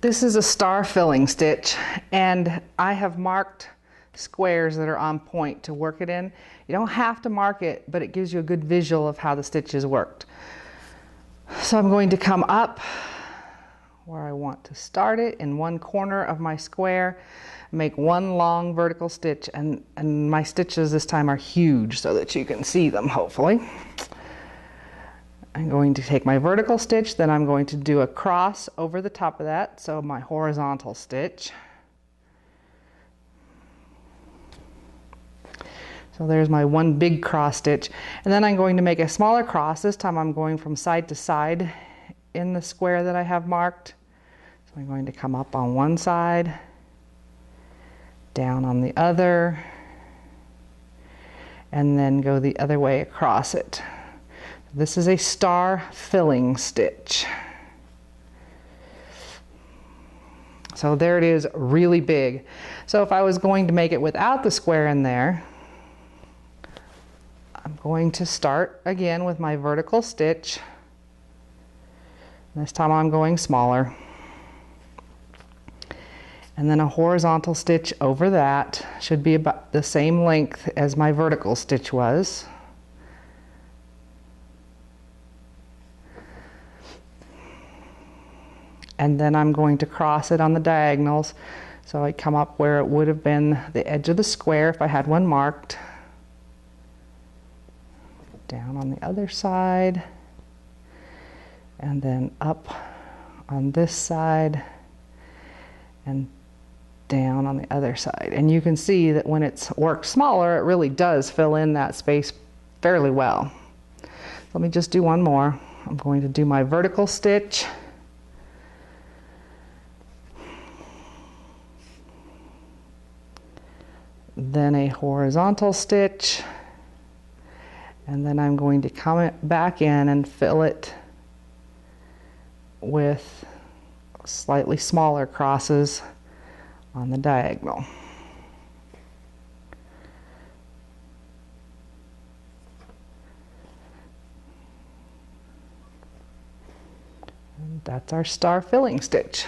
This is a star filling stitch, and I have marked squares that are on point to work it in. You don't have to mark it, but it gives you a good visual of how the stitch is worked. So I'm going to come up where I want to start it in one corner of my square, make one long vertical stitch, and my stitches this time are huge so that you can see them, hopefully. I'm going to take my vertical stitch, then I'm going to do a cross over the top of that, so my horizontal stitch. So there's my one big cross stitch, and then I'm going to make a smaller cross. This time I'm going from side to side in the square that I have marked. So I'm going to come up on one side, down on the other, and then go the other way across it. This is a star filling stitch. So there it is, really big. So if I was going to make it without the square in there, I'm going to start again with my vertical stitch. This time I'm going smaller. And then a horizontal stitch over that. Should be about the same length as my vertical stitch was. And then I'm going to cross it on the diagonals. So I come up where it would have been the edge of the square if I had one marked. Down on the other side. And then up on this side. And down on the other side. And you can see that when it's worked smaller, it really does fill in that space fairly well. Let me just do one more. I'm going to do my vertical stitch. Then a horizontal stitch, and then I'm going to come back in and fill it with slightly smaller crosses on the diagonal. And that's our star filling stitch.